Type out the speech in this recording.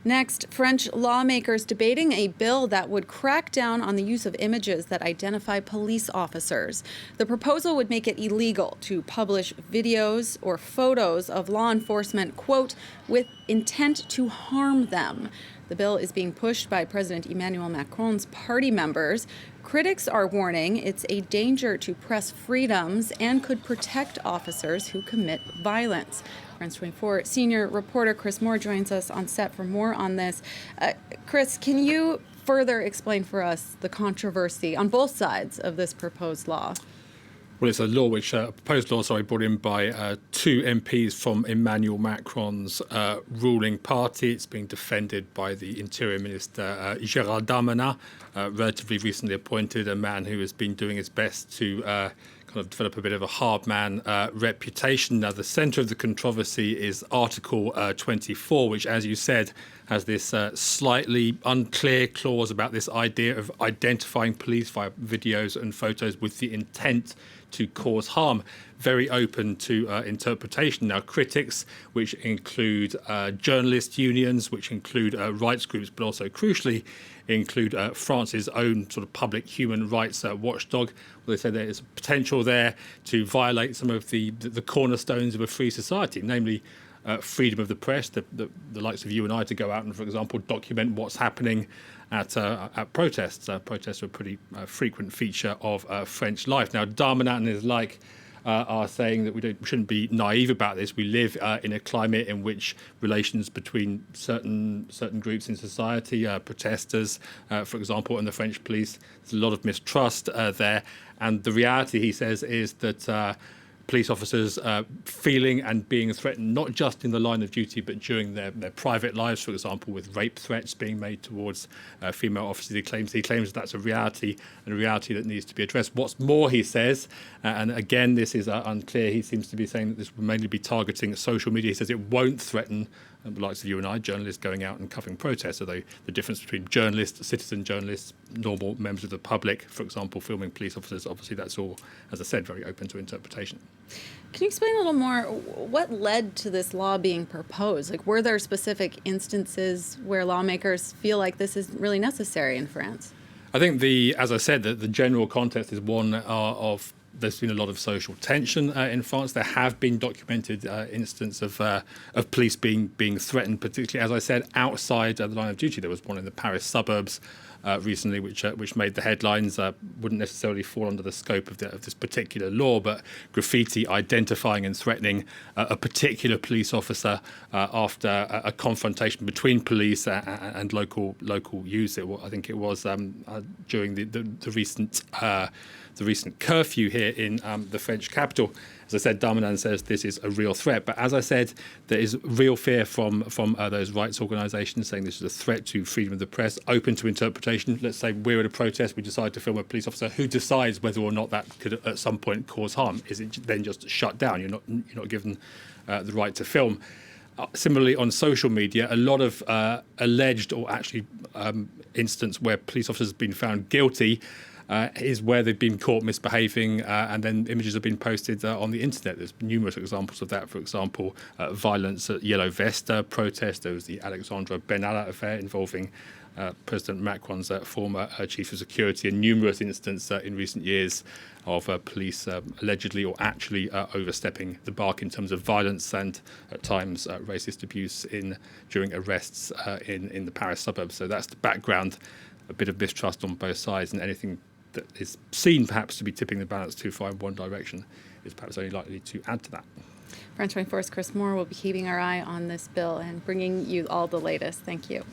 Next, French lawmakers debating a bill that would crack down on the use of images that identify police officers. The proposal would make it illegal to publish videos or photos of law enforcement, quote, with intent to harm them. The bill is being pushed by President Emmanuel Macron's party members. Critics are warning it's a danger to press freedoms and could protect officers who commit violence. France 24 senior reporter Chris Moore joins us on set for more on this. Chris, can you further explain for us the controversy on both sides of this proposed law? Well, it's a law proposed law, brought in by two MPs from Emmanuel Macron's ruling party. It's being defended by the Interior Minister Gérald Darmanin, relatively recently appointed, a man who has been doing his best to kind of develop a bit of a hard man reputation. Now, the centre of the controversy is Article 24, which, as you said, has this slightly unclear clause about this idea of identifying police via videos and photos with the intent to cause harm. Very open to interpretation. Now, critics, which include journalist unions, which include rights groups, but also crucially include France's own sort of public human rights watchdog, well, they say there is potential there to violate some of the cornerstones of a free society, namely freedom of the press, the likes of you and I to go out and, for example, document what's happening at protests. Protests are a pretty frequent feature of French life. Now, Darmanin and his like are saying that we shouldn't be naive about this. We live in a climate in which relations between certain groups in society, protesters, for example, and the French police, there's a lot of mistrust there. And the reality, he says, is that police officers feeling and being threatened, not just in the line of duty, but during their private lives, for example, with rape threats being made towards female officers. He claims that's a reality, and a reality that needs to be addressed. What's more, he says, and again, this is unclear, he seems to be saying that this will mainly be targeting social media. He says it won't threaten the likes of you and I, journalists going out and covering protests, although the difference between journalists, citizen journalists, normal members of the public, for example, filming police officers, obviously that's all, as I said, very open to interpretation. Can you explain a little more what led to this law being proposed? Like, were there specific instances where lawmakers feel like this is really necessary in France? I think as I said, the general context is one of there's been a lot of social tension in France. There have been documented instances of police being threatened, particularly, as I said, outside the line of duty. There was one in the Paris suburbs recently, which made the headlines. Wouldn't necessarily fall under the scope of this particular law, but graffiti identifying and threatening a particular police officer after a confrontation between police and local youth. I think it was during the recent curfew here in the French capital. As I said, Darmanin says this is a real threat. But as I said, there is real fear from those rights organisations saying this is a threat to freedom of the press, open to interpretation. Let's say we're at a protest, we decide to film a police officer. Who decides whether or not that could at some point cause harm? Is it then just shut down? You're not given the right to film. Similarly, on social media, a lot of alleged or actually instances where police officers have been found guilty is where they've been caught misbehaving and then images have been posted on the internet. There's numerous examples of that. For example, violence at Yellow Vest protest. There was the Alexandra Benalla affair involving President Macron's former chief of security, and numerous instances in recent years of police allegedly or actually overstepping the mark in terms of violence and at times racist abuse during arrests in the Paris suburbs. So that's the background, a bit of mistrust on both sides, and anything that is seen perhaps to be tipping the balance too far in one direction is perhaps only likely to add to that. France 24's Chris Moore will be keeping our eye on this bill and bringing you all the latest. Thank you.